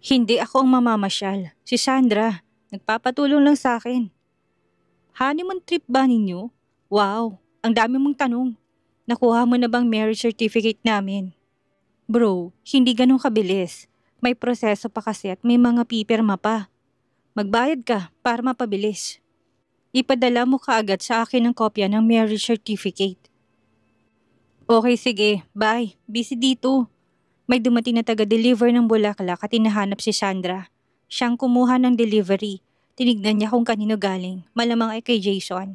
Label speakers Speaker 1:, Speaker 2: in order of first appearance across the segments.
Speaker 1: Hindi ako ang mamamasyal. Si Sandra. Nagpapatulong lang sa akin. Honeymoon trip ba ninyo? Wow, ang dami mong tanong. Nakuha mo na bang marriage certificate namin? Bro, hindi ganun kabilis. May proseso pa kasi at may mga pipirma pa. Magbayad ka para mapabilis. Ipadala mo kaagad sa akin ang kopya ng marriage certificate. Okay, sige. Bye. Busy dito. May dumating na taga-deliver ng bulaklak at hinahanap si Sandra. Siyang kumuha ng delivery. Tinignan niya kung kanino galing. Malamang ay kay Jason.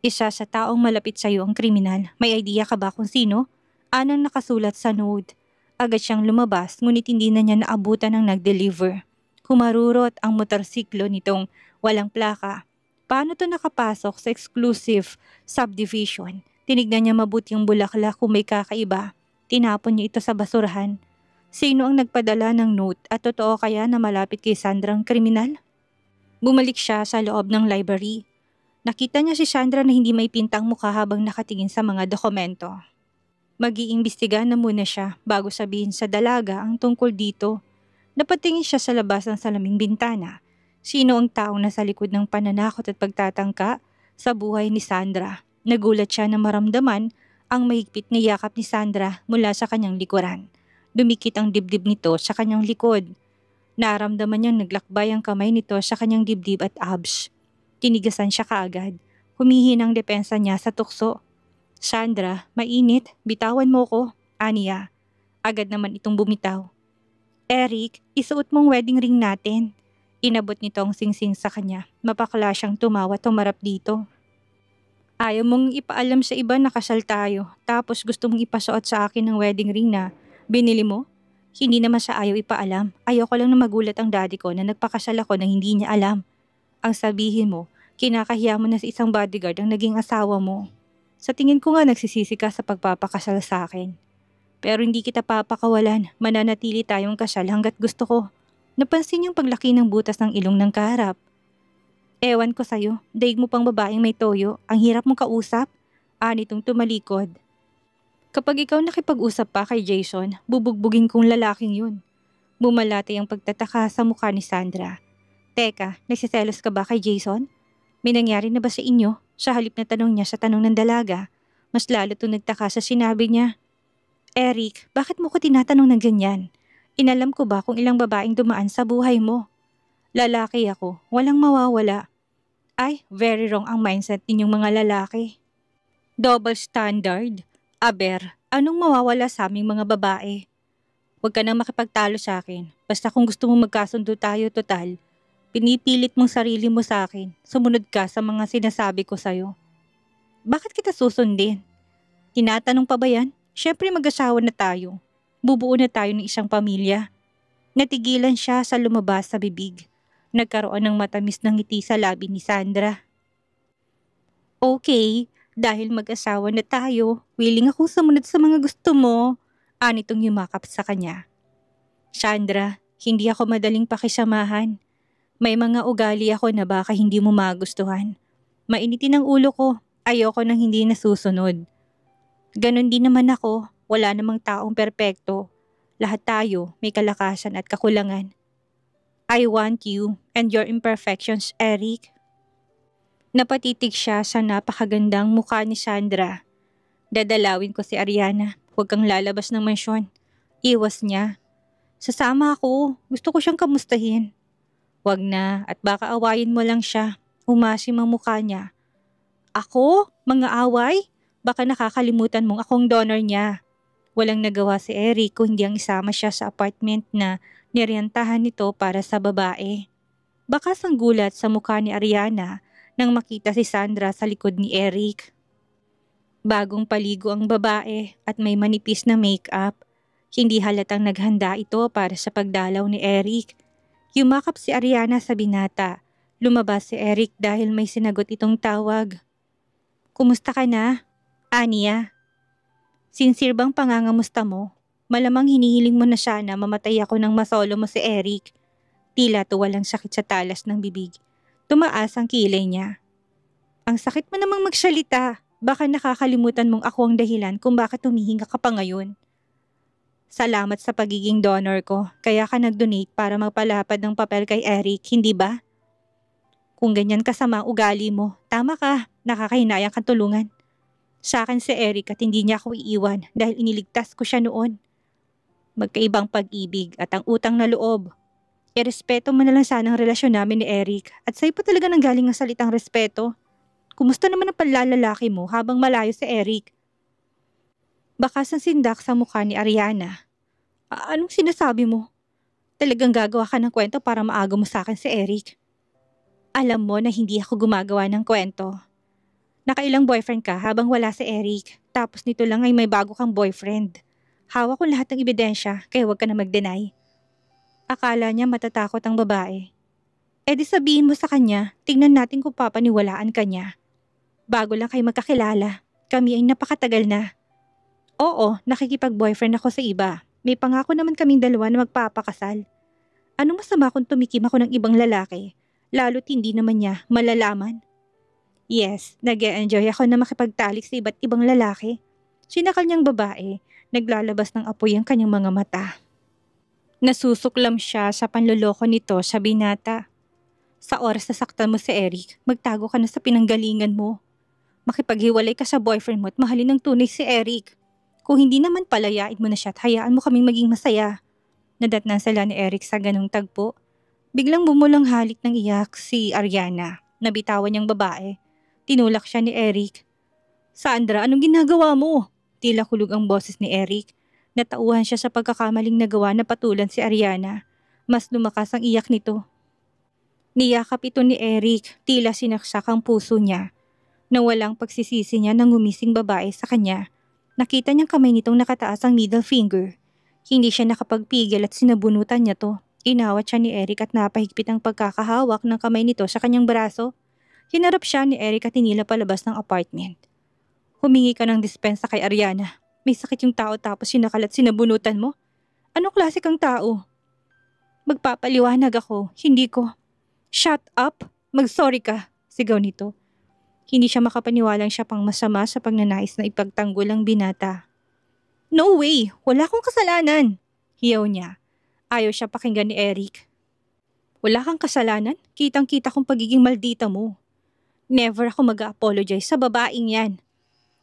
Speaker 1: Isa sa taong malapit sa iyo ang kriminal. May idea ka ba kung sino? Anong nakasulat sa note? Agad siyang lumabas ngunit hindi na niya naabutan ng nag-deliver. Humarurot ang motorsiklo nitong walang plaka. Paano to nakapasok sa exclusive subdivision? Tinignan niya mabuti ang bulaklak kung may kakaiba. Tinapon niya ito sa basurahan. Sino ang nagpadala ng note at totoo kaya na malapit kay Sandra ang kriminal? Bumalik siya sa loob ng library. Nakita niya si Sandra na hindi may pintang mukha habang nakatingin sa mga dokumento. Mag-iimbestiga na muna siya bago sabihin sa dalaga ang tungkol dito. Napatingin siya sa labas ng salaming bintana. Sino ang taong nasa likod ng pananakot at pagtatangka sa buhay ni Sandra? Nagulat siya na maramdaman ang mahigpit na yakap ni Sandra mula sa kanyang likuran. Dumikit ang dibdib nito sa kanyang likod. Naramdaman niyang naglakbay ang kamay nito sa kanyang dibdib at abs. Tinigasan siya kaagad. Humihinang depensa niya sa tukso. Sandra, mainit, bitawan mo ko, aniya. Agad naman itong bumitaw. Eric, isuot mong wedding ring natin. Inabot nito ang singsing sa kanya. Mapakla siyang tumawa at tumarap dito. Ayaw mong ipaalam sa iba na kasal tayo, tapos gusto mong ipasuot sa akin ng wedding ring na binili mo? Hindi naman siya ayaw ipaalam. Ayaw ko lang na magulat ang daddy ko na nagpakasal ako nang hindi niya alam. Ang sabihin mo, kinakahiya mo na sa isang bodyguard ang naging asawa mo. Sa tingin ko nga nagsisisi ka sa pagpapakasal sa akin. Pero hindi kita papakawalan, mananatili tayong kasal hanggat gusto ko. Napansin yung paglaki ng butas ng ilong ng kaharap. Ewan ko sa'yo, daig mo pang babaeng may toyo, ang hirap mong kausap. Anitong tumalikod. Kapag ikaw nakipag-usap pa kay Jason, bubugbugin kong lalaking yun. Bumalati ang pagtataka sa mukha ni Sandra. Teka, nagsiselos ka ba kay Jason? May nangyari na ba sa inyo? Sa halip na tanong niya sa tanong ng dalaga, mas lalo itong nagtaka sa sinabi niya. Eric, bakit mo ko tinatanong ng ganyan? Inalam ko ba kung ilang babaeng dumaan sa buhay mo? Lalaki ako, walang mawawala. Ay, very wrong ang mindset ninyong mga lalaki. Double standard? Aber, anong mawawala sa aming mga babae? Huwag ka nang makipagtalo sa akin. Basta kung gusto mong magkasundo tayo total, pinipilit mong sarili mo sa akin. Sumunod ka sa mga sinasabi ko sa'yo. Bakit kita susundin? Tinatanong pa ba yan? Siyempre mag-asawa na tayo. Bubuo na tayo ng isang pamilya. Natigilan siya sa lumabas sa bibig. Nagkaroon ng matamis na ngiti sa labi ni Sandra. Okay, dahil mag-asawa na tayo, willing akong sumunod sa mga gusto mo. Anitong yumakap sa kanya. Sandra, hindi ako madaling pakisamahan. May mga ugali ako na baka hindi mo magustuhan. Mainitin ang ulo ko, ayoko nang hindi nasusunod. Ganon din naman ako, wala namang taong perpekto. Lahat tayo may kalakasan at kakulangan. I want you and your imperfections, Eric. Napatitig siya sa napakagandang mukha ni Sandra. Dadalawin ko si Ariana, huwag kang lalabas ng mansyon. Iwas niya. Sasama ako, gusto ko siyang kamustahin. Huwag na at baka awayin mo lang siya. Umasim ang mukha niya. Ako? Mga away? Baka nakakalimutan mong akong donor niya. Walang nagawa si Eric kung hindi ang isama siya sa apartment na nirentahan nito para sa babae. Baka sanggulat sa mukha ni Ariana nang makita si Sandra sa likod ni Eric. Bagong paligo ang babae at may manipis na make-up. Hindi halatang naghanda ito para sa pagdalaw ni Eric. Yumakap si Ariana sa binata. Lumabas si Eric dahil may sinagot itong tawag. Kumusta ka na? Ania. Sincere bang pangangamusta mo? Malamang hinihiling mo na sana mamatay ako nang masolo mo si Eric. Tila tuwalang sakit sa talas ng bibig. Tumaas ang kilay niya. Ang sakit mo namang magsalita. Baka nakakalimutan mong ako ang dahilan kung bakit humihinga ka pa ngayon. Salamat sa pagiging donor ko. Kaya ka nag-donate para magpalapad ng papel kay Eric, hindi ba? Kung ganyan kasama ugali mo, tama ka, nakakahinayang kang tulungan. Sa akin si Eric at hindi niya ako iiwan dahil iniligtas ko siya noon. Magkaibang pag-ibig at ang utang na loob. Irespeto mo na lang sana ang relasyon namin ni Eric at sa'yo pa talaga nanggaling ang salitang respeto. Kumusta naman ang panlalalaki mo habang malayo si Eric? Bakas ang sindak sa mukha ni Ariana. Anong sinasabi mo? Talagang gagawa ka ng kwento para maaga mo sa akin si Eric? Alam mo na hindi ako gumagawa ng kwento. Nakailang boyfriend ka habang wala si Eric, tapos nito lang ay may bago kang boyfriend. Hawak ko lahat ng ebidensya, kaya huwag ka na mag-deny. Akala niya matatakot ang babae. E di sabihin mo sa kanya, tingnan natin kung papaniwalaan ka niya. Bago lang kayo magkakilala, kami ay napakatagal na. Oo, nakikipag-boyfriend ako sa iba. May pangako naman kaming dalawa na magpapakasal. Anong masama kung tumikim ako ng ibang lalaki? Lalo't hindi naman niya malalaman. Yes, nag-e-enjoy ako na makipagtalik sa iba't ibang lalaki. Sinakal niyang babae, naglalabas ng apoy ang kanyang mga mata. Nasusuklam siya sa panloloko nito sa binata. Sa oras na saktan mo si Eric, magtago ka na sa pinanggalingan mo. Makipaghiwalay ka sa boyfriend mo at mahalin ng tunay si Eric. Kung hindi naman palayain mo na siya at hayaan mo kaming maging masaya. Nadatnan sila ni Eric sa ganong tagpo. Biglang bumulang halik ng iyak si Ariana. Nabitawan niyang babae. Tinulak siya ni Eric. Sandra, anong ginagawa mo? Tila kulog ang boses ni Eric. Natauhan siya sa pagkakamaling nagawa na patulan si Ariana. Mas lumakas ang iyak nito. Niyakap ito ni Eric, tila sinaksak ang puso niya. Na walang pagsisisi niya ng gumising babae sa kanya. Nakita niyang kamay nitong nakataas ang middle finger. Hindi siya nakapagpigil at sinabunutan niya to. Inawat siya ni Eric at napahigpit ang pagkakahawak ng kamay nito sa kanyang braso. Hinarap siya ni Eric at hinila palabas ng apartment. Humingi ka ng dispensa kay Ariana. May sakit yung tao tapos sinakal at sinabunutan mo? Anong klase kang tao? Magpapaliwanag ako, hindi ko. Shut up! Mag-sorry ka, sigaw nito. Hindi siya makapaniwalang siya pang masama sa pagnanais na ipagtanggol ang binata. No way! Wala akong kasalanan! Hiyaw niya. Ayaw siya pakinggan ni Eric. Wala kang kasalanan? Kitang-kita kong pagiging maldita mo. Never ako mag-apologize sa babaeng yan.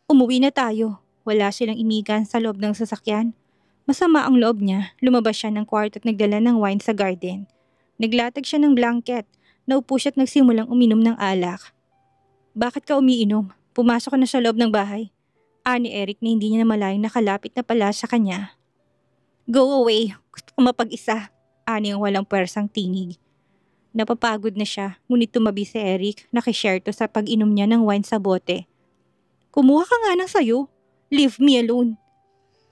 Speaker 1: Umuwi na tayo. Wala silang imigan sa loob ng sasakyan. Masama ang loob niya. Lumabas siya ng kwarto at nagdala ng wine sa garden. Naglatag siya ng blanket. Naupo siya at nagsimulang uminom ng alak. Bakit ka umiinom? Pumasok ka na sa loob ng bahay. Ani Eric na hindi niya namalayang nakalapit na pala sa kanya. Go away. Gusto ko mapag-isa. Ani ang walang pwersang tinig. Napapagod na siya, ngunit tumabi si Eric, nakishare to sa pag-inom niya ng wine sa bote. Kumuha ka nga ng sayo. Leave me alone.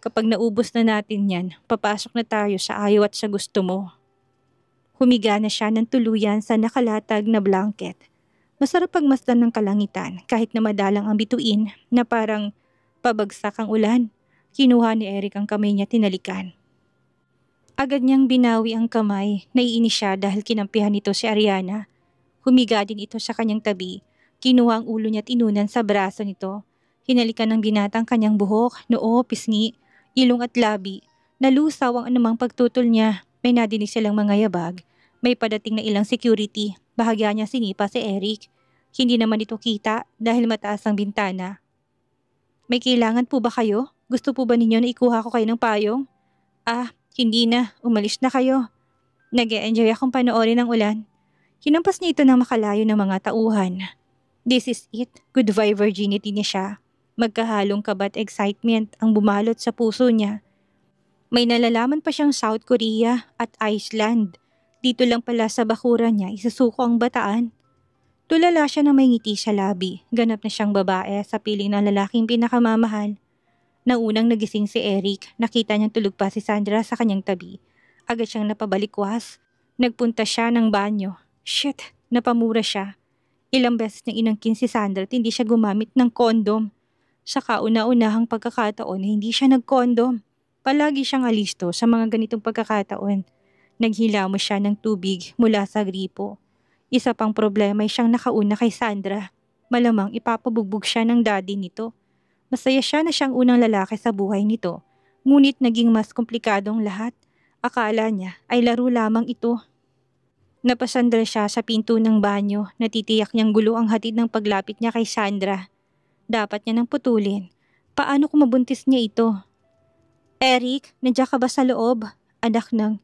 Speaker 1: Kapag naubos na natin yan, papasok na tayo sa ayaw at sa gusto mo. Humiga na siya ng tuluyan sa nakalatag na blanket. Masarap pagmasdan ng kalangitan kahit na madalang ang bituin na parang pabagsak ang ulan. Kinuha ni Eric ang kamay niya tinalikan. Agad niyang binawi ang kamay, naiinis siya dahil kinampihan nito si Ariana. Humiga din ito sa kanyang tabi, kinuha ang ulo niya at inunan sa braso nito. Hinalikan ng binatang kanyang buhok, noo, pisngi, ilong at labi. Nalusaw ang anumang pagtutol niya, may nadinig silang mga yabag. May padating na ilang security, bahagya niya sinipa si Eric. Hindi naman ito kita dahil mataas ang bintana. May kailangan po ba kayo? Gusto po ba ninyo na ikuha ko kayo ng payong? Hindi na, umalis na kayo. Nag-e-enjoy akong panoorin ng ulan. Hinampas niya ito ng makalayo ng mga tauhan. This is it, good vibe virginity niya siya. Magkahalong kaba at excitement ang bumalot sa puso niya. May nalalaman pa siyang South Korea at Iceland. Dito lang pala sa bakuran niya isusuko ang bataan. Tulala siya na may ngiti sa labi. Ganap na siyang babae sa piling ng lalaking pinakamamahal. Naunang nagising si Eric, nakita niyang tulog pa si Sandra sa kanyang tabi. Agad siyang napabalikwas. Nagpunta siya ng banyo. Shit, napamura siya. Ilang beses niyang inangkin si Sandra at hindi siya gumamit ng kondom. Sa kauna-unahang pagkakataon na hindi siya nagkondom. Palagi siyang alisto sa mga ganitong pagkakataon. Naghilamos siya ng tubig mula sa gripo. Isa pang problema ay siyang nakauna kay Sandra. Malamang ipapabugbog siya ng daddy nito. Masaya siya na siyang unang lalaki sa buhay nito. Ngunit naging mas komplikadong lahat. Akala niya ay laro lamang ito. Napasandal siya sa pinto ng banyo, natitiyak niyang gulo ang hatid ng paglapit niya kay Sandra. Dapat niya nang putulin. Paano kung mabuntis niya ito? Eric, nandiyan ka ba sa loob? Anak ng.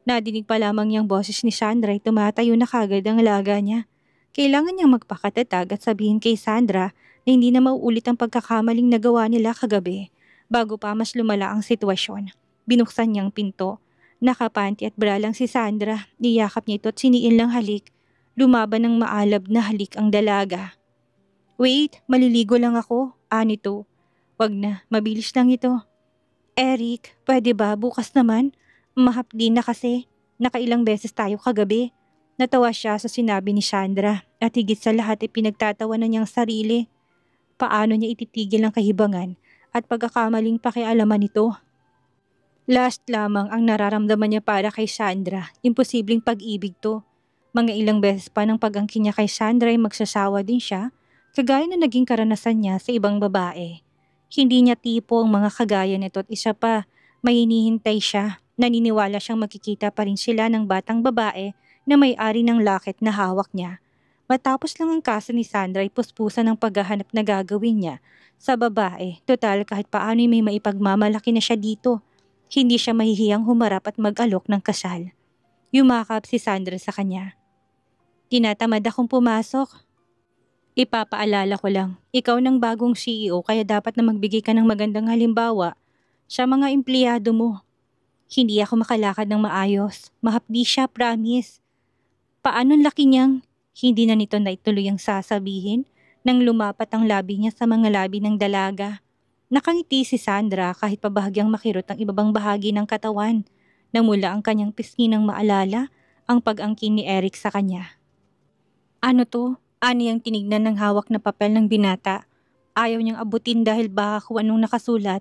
Speaker 1: Nadinig pa lamang niyang boses ni Sandra ay tumatayo na kagad ang alaga niya. Kailangan niyang magpakatatag at sabihin kay Sandra na hindi na mauulit ang pagkakamaling nagawa nila kagabi. Bago pa mas lumala ang sitwasyon, binuksan niyang pinto. Nakapanti at bra lang si Sandra, niyakap niya ito at siniin lang halik. Lumaban ng maalab na halik ang dalaga. Wait, maliligo lang ako, anito. Wag na, mabilis lang ito. Eric, pwede ba bukas naman? Mahapdi na kasi, nakailang beses tayo kagabi. Natawa siya sa sinabi ni Sandra at higit sa lahat ay pinagtatawanan niyang sarili. Paano niya ititigil ang kahibangan at pagkakamaling pakialaman nito? Last lamang ang nararamdaman niya para kay Sandra, imposibleng pag-ibig to. Mga ilang beses pa ng pag-angkin niya kay Sandra ay magsasawa din siya, kagaya na naging karanasan niya sa ibang babae. Hindi niya tipo ang mga kagaya nito at isa pa, may hinihintay siya. Naniniwala siyang makikita pa rin sila ng batang babae na may-ari ng locket na hawak niya. Matapos lang ang kaso ni Sandra ay puspusan ng paghahanap na gagawin niya sa babae. Total kahit paano'y may maipagmamalaki na siya dito. Hindi siya mahihiyang humarap at mag-alok ng kasal. Yumakap si Sandra sa kanya. Tinatamad akong pumasok. Ipapaalala ko lang, ikaw ng bagong CEO kaya dapat na magbigay ka ng magandang halimbawa sa mga empleyado mo. Hindi ako makalakad ng maayos. Mahapdi siya, promise. Paano laki niyang? Hindi na nito naituloy ang sasabihin nang lumapat ang labi niya sa mga labi ng dalaga. Nakangiti si Sandra kahit pabahagyang makirot ang ibabang bahagi ng katawan. Namula ang kanyang pisngi nang maalala ang pag-angkin ni Eric sa kanya. Ano to? Ani ang tinignan ng hawak na papel ng binata. Ayaw niyang abutin dahil baka kung anong nakasulat.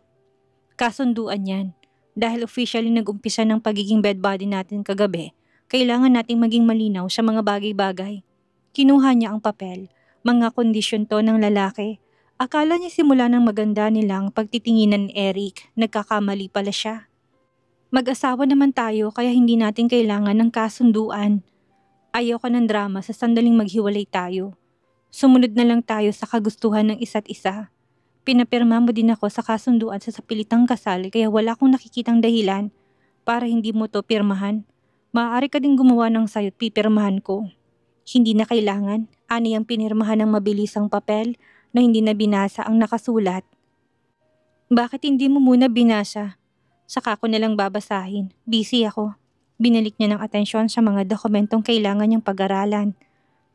Speaker 1: Kasunduan yan. Dahil officially nag-umpisa ng pagiging bed body natin kagabi, kailangan nating maging malinaw sa mga bagay-bagay. Kinuha niya ang papel. Mga kondisyon to ng lalaki. Akala niya simula ng maganda nilang pagtitinginan ni Eric, nagkakamali pala siya. Mag-asawa naman tayo kaya hindi natin kailangan ng kasunduan. Ayaw ko ng drama sa sandaling maghiwalay tayo. Sumunod na lang tayo sa kagustuhan ng isa't isa. Pinapirma mo din ako sa kasunduan sa sapilitang kasal kaya wala akong nakikitang dahilan para hindi mo to pirmahan. Maaari ka din gumawa ng sayo't pipirmahan ko. Hindi na kailangan, ani ang pinirmahan ng mabilisang papel na hindi na binasa ang nakasulat. Bakit hindi mo muna binasa? Saka ko nalang babasahin. Busy ako. Binalik niya ng atensyon sa mga dokumentong kailangan niyang pag-aralan.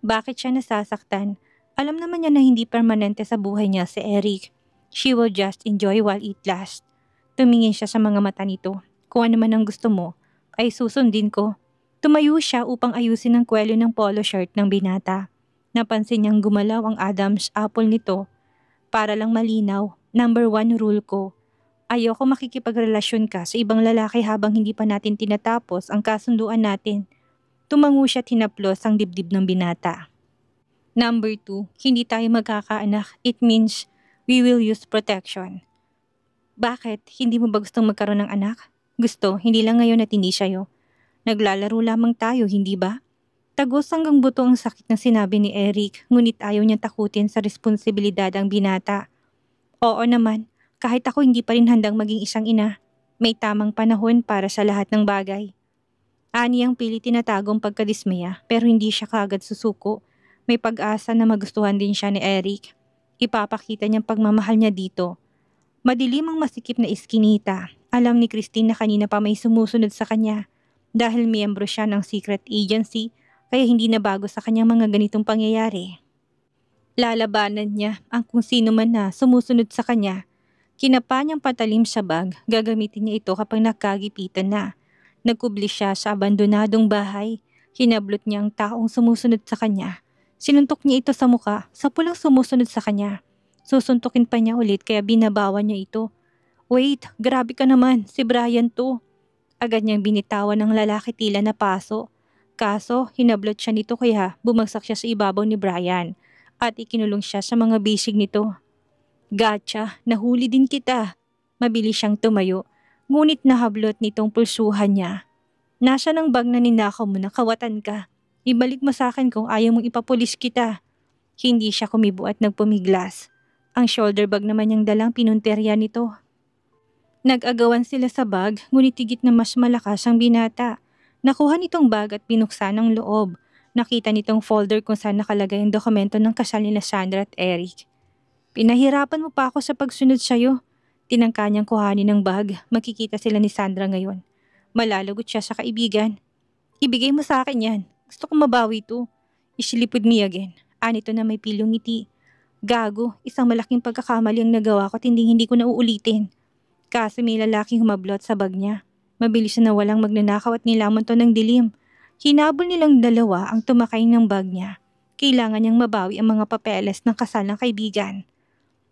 Speaker 1: Bakit siya nasasaktan? Alam naman niya na hindi permanente sa buhay niya si Eric. She will just enjoy while it lasts. Tumingin siya sa mga mata nito. Kung ano man ang gusto mo, ay susundin ko. Tumayo siya upang ayusin ang kwelyo ng polo shirt ng binata. Napansin niyang gumalaw ang Adam's apple nito. Para lang malinaw, number 1 rule ko. Ayoko makikipagrelasyon ka sa ibang lalaki habang hindi pa natin tinatapos ang kasunduan natin. Tumango siya at hinaplos ang dibdib ng binata. Number 2, hindi tayo magkakaanak. It means we will use protection. Bakit? Hindi mo ba gustong magkaroon ng anak? Gusto, hindi lang ngayon at hindi sa'yo. Naglalaro lamang tayo, hindi ba? Tagos hanggang buto ang sakit na sinabi ni Eric, ngunit ayaw niyang takutin sa responsibilidad ang binata. Oo naman, kahit ako hindi pa rin handang maging isang ina. May tamang panahon para sa lahat ng bagay. Ani ang pilit tinatagong pagkadismaya pero hindi siya kaagad susuko. May pag-asa na magustuhan din siya ni Eric. Ipapakita niyang pagmamahal niya dito. Madilim ang masikip na iskinita. Alam ni Christine na kanina pa may sumusunod sa kanya. Dahil miyembro siya ng secret agency, kaya hindi na bago sa kanyang mga ganitong pangyayari. Lalabanan niya ang kung sino man na sumusunod sa kanya. Kinapa niyang patalim sa bag, gagamitin niya ito kapag nagkagipitan na. Nagkubli siya sa abandonadong bahay, hinablot niya ang taong sumusunod sa kanya. Sinuntok niya ito sa muka, sa pulang sumusunod sa kanya. Susuntukin pa niya ulit kaya binabawan niya ito. Wait, grabe ka naman, si Brian to. Agad niyang binitawan ng lalaki tila na paso. Kaso, hinablot siya nito kaya bumagsak siya sa ibabaw ni Brian at ikinulong siya sa mga bisig nito. Gotcha, nahuli din kita. Mabilis siyang tumayo. Ngunit nahablot nitong pulsuhan niya. Nasa ng bag na ninakaw mo na kawatan ka. Ibalik mo sa akin kung ayaw mong ipapulis kita. Hindi siya kumibo at nagpumiglas. Ang shoulder bag naman niyang dalang pinunterya nito. Nag-agawan sila sa bag, ngunit tigit na mas malakas ang binata. Nakuha nitong bag at binuksan ang loob. Nakita nitong folder kung saan nakalagay ang dokumento ng kasal nila Sandra at Eric. Pinahirapan mo pa ako sa pagsunod sa'yo. Tinangka niyang kuhanin ng bag. Makikita sila ni Sandra ngayon. Malalagot siya sa kaibigan. Ibigay mo sa akin yan. Gusto kong mabawi ito. Isilipod me again. Anito na may pilong ngiti. Gago, isang malaking pagkakamali ang nagawa ko at hindi ko na uulitin. Kaso may lalaking humablot sa bag niya. Mabilis na walang magnanakaw at nilamon to ng dilim. Hinabol nilang dalawa ang tumakay ng bag niya. Kailangan niyang mabawi ang mga papeles ng kasal ng kaibigan.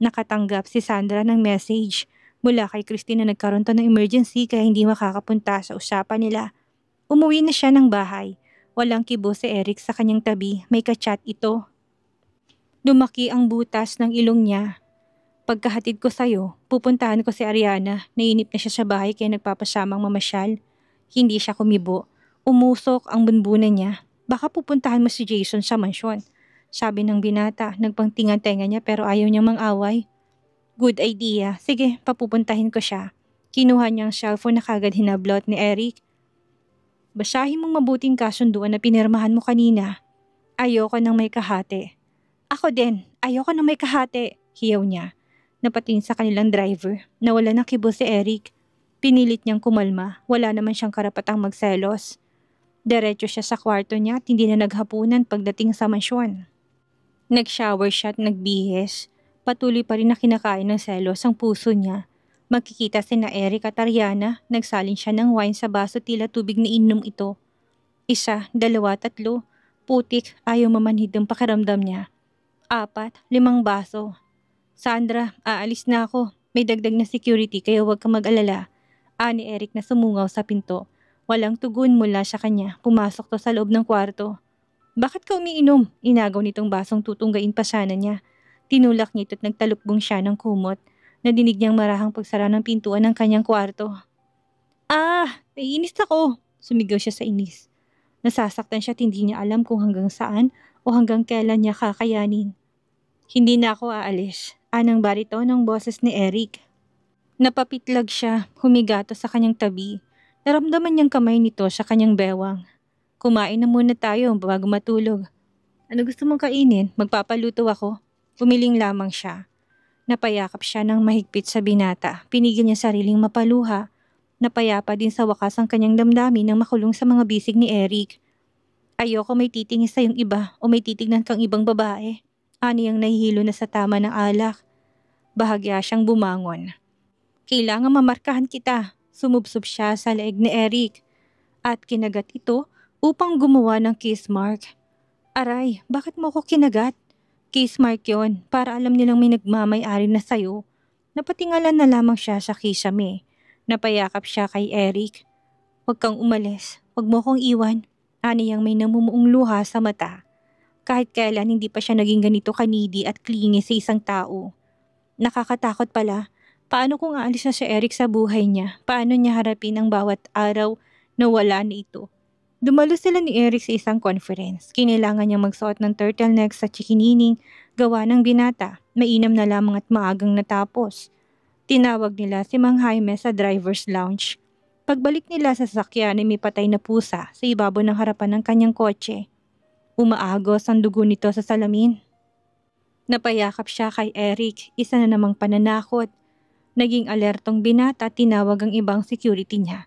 Speaker 1: Nakatanggap si Sandra ng message mula kay Christine na nagkaroon to ng emergency kaya hindi makakapunta sa usapan nila. Umuwi na siya ng bahay. Walang kibo si Eric sa kanyang tabi. May kachat ito. Lumaki ang butas ng ilong niya. Pagkahatid ko sa'yo, pupuntahan ko si Ariana. Nainip na siya sa bahay kaya nagpapasamang mamasyal. Hindi siya kumibo. Umusok ang bunbunan niya. Baka pupuntahan mo si Jason sa mansyon. Sabi ng binata, nagpangtingan tenga niya pero ayaw niyang mang-away. Good idea. Sige, papupuntahin ko siya. Kinuha niya ang cellphone na kagad hinablot ni Eric. Basahin mong mabuting kasunduan na pinirmahan mo kanina. Ayoko nang may kahate. Ako din, ayoko nang may kahate. Hiyaw niya. Napatingin sa kanilang driver. Nawala ng kibo si Eric. Pinilit niyang kumalma. Wala naman siyang karapatang magselos. Diretso siya sa kwarto niya at hindi na naghapunan pagdating sa mansyon. Nag-shower siya at nagbihis. Patuloy pa rin na kinakain ng selos ang puso niya. Makikita sina Eric at Ariana. Nagsalin siya ng wine sa baso tila tubig na inom ito. 1, 2, 3. Putik, ayaw mamanhid ang pakiramdam niya. 4, 5 baso. Sandra, aalis na ako. May dagdag na security kaya huwag kang mag-alala. Ani Eric na sumungaw sa pinto. Walang tugon mula sa kanya. Pumasok to sa loob ng kwarto. Bakit ka umiinom? Inagaw nitong basong tutunggain pa sana niya. Tinulak niya ito't nagtalukbong siya ng kumot. Nadinig niyang marahang pagsara ng pintuan ng kanyang kwarto. Naiinis ako. Sumigaw siya sa inis. Nasasaktan siya at hindi niya alam kung hanggang saan o hanggang kailan niya kakayanin. Hindi na ako aalis. Anang barito ng boses ni Eric. Napapitlag siya, humigato sa kanyang tabi. Naramdaman niyang kamay nito sa kanyang bewang. Kumain na muna tayo bago matulog. Ano gusto mong kainin? Magpapaluto ako. Umiling lamang siya. Napayakap siya ng mahigpit sa binata. Pinigil niya sariling mapaluha. Napayapa din sa wakas ang kanyang damdamin nang makulong sa mga bisig ni Eric. Ayoko may titingin sa yung iba o may titignan kang ibang babae. Ani ang nahihilo na sa tama ng alak. Bahagya siyang bumangon. Kailangan mamarkahan kita. Sumubsob siya sa leeg ni Eric. At kinagat ito upang gumawa ng kiss mark. Aray, bakit mo ko kinagat? Kiss mark yon para alam nilang may nagmamay-ari na sayo. Napatingalan na lamang siya sa kisame. Napayakap siya kay Eric. Huwag kang umalis. Huwag mo kong iwan. Ani ang may namumuong luha sa mata. Kahit kailan hindi pa siya naging ganito kanidi at clingy sa isang tao. Nakakatakot pala. Paano kung aalis na si Eric sa buhay niya? Paano niya harapin ang bawat araw na wala na ito? Dumalo sila ni Eric sa isang conference. Kinailangan niyang magsuot ng turtleneck sa chikinining, gawa ng binata. Mainam na lamang at maagang natapos. Tinawag nila si Mang Jaime sa driver's lounge. Pagbalik nila sa sasakyan ay may patay na pusa sa ibabaw ng harapan ng kanyang kotse. Umaagos ang dugo nito sa salamin. Napayakap siya kay Eric, isa na namang pananakot. Naging alertong binata, tinawag ang ibang security niya.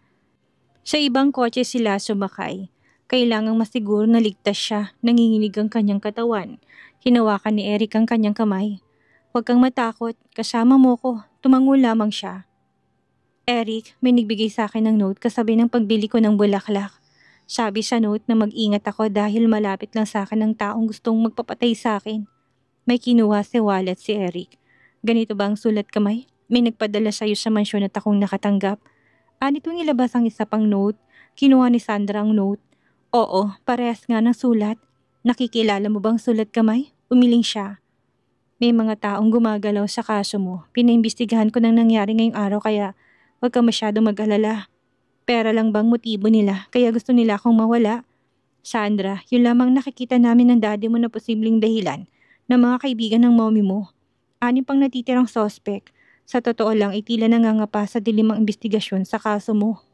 Speaker 1: Sa ibang kotse sila sumakay. Kailangang masiguro na ligtas siya, nanginginig ang kanyang katawan. Hinawakan ni Eric ang kanyang kamay. Huwag kang matakot, kasama mo ko, tumango lamang siya. Eric, may nagbigay sa akin ng note kasabay ng pagbili ko ng bulaklak. Sabi sa note na mag-ingat ako dahil malapit lang sa akin ang taong gustong magpapatay sa akin. May kinuha si wallet si Eric. Ganito ba ang sulat kamay? May nagpadala sa'yo sa mansyon at akong nakatanggap. Anito nilabas ang isa pang note. Kinuha ni Sandra ang note. Oo, parehas nga ng sulat. Nakikilala mo bang sulat kamay? Umiling siya. May mga taong gumagalaw sa kaso mo. Pinaimbestigahan ko nang nangyari ngayong araw kaya Huwag ka masyadong mag-alala. Pera lang bang motibo nila kaya gusto nila akong mawala? Sandra, yun lamang nakikita namin ng daddy mo na posibleng dahilan ng mga kaibigan ng mommy mo. Anim pang natitirang sospek. Sa totoo lang, tila nangangapa sa dilim ang investigasyon sa kaso mo.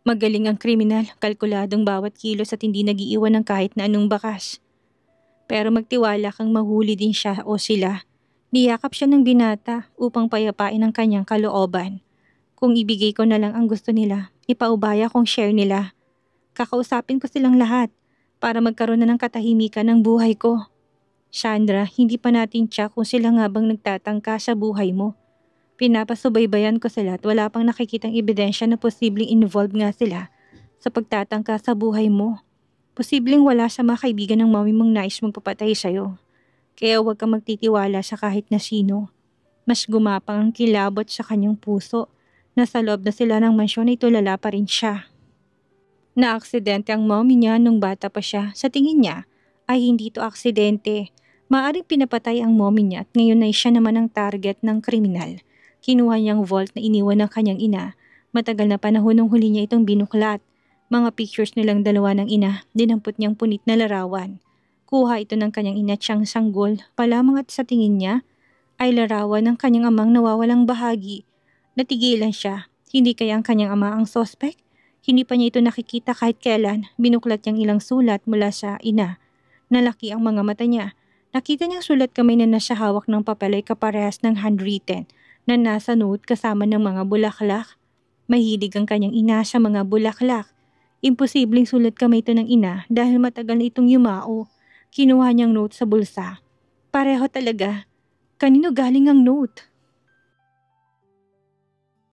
Speaker 1: Magaling ang kriminal, kalkuladong bawat kilos at hindi nag-iiwan ng kahit na anong bakas. Pero magtiwala kang mahuli din siya o sila. Niyakap siya ng binata upang payapain ang kanyang kalooban. Kung ibigay ko na lang ang gusto nila, ipaubaya kong share nila. Kakausapin ko silang lahat para magkaroon na ng katahimikan ng buhay ko. Sandra, hindi pa natin tiyak kung sila nga bang nagtatangka sa buhay mo. Pinapasubaybayan ko sila at wala pang nakikitang ebidensya na posibleng involved nga sila sa pagtatangka sa buhay mo. Posibleng wala sa mga kaibigan ng mami mong nais magpapatay sa'yo. Kaya huwag kang magtitiwala sa kahit na sino. Mas gumapang ang kilabot sa kanyang puso. Nasa loob na sila ng mansyon ay tulala pa rin siya. Naaksidente ang mommy niya nung bata pa siya. Sa tingin niya ay hindi to aksidente. Maaring pinapatay ang mommy niya at ngayon ay siya naman ang target ng kriminal. Kinuha niyang vault na iniwan ng kanyang ina. Matagal na panahon nung huli niya itong binuklat. Mga pictures nilang dalawa ng ina, dinampot niyang punit na larawan. Kuha ito ng kanyang ina siyang sanggol, palamang at sa tingin niya ay larawan ng kanyang amang nawawalang bahagi. Natigilan siya. Hindi kaya ang kanyang ama ang sospek? Hindi pa niya ito nakikita kahit kailan. Binuklat niyang ilang sulat mula sa ina. Nalaki ang mga mata niya. Nakita niyang sulat kamay na nasa hawak ng papel ay kaparehas ng handwritten na nasa note kasama ng mga bulaklak. Mahilig ang kanyang ina sa mga bulaklak. Imposibleng sulat kamay ito ng ina dahil matagal na itong yumao. Kinuha niyang note sa bulsa. Pareho talaga. Kanino galing ang note?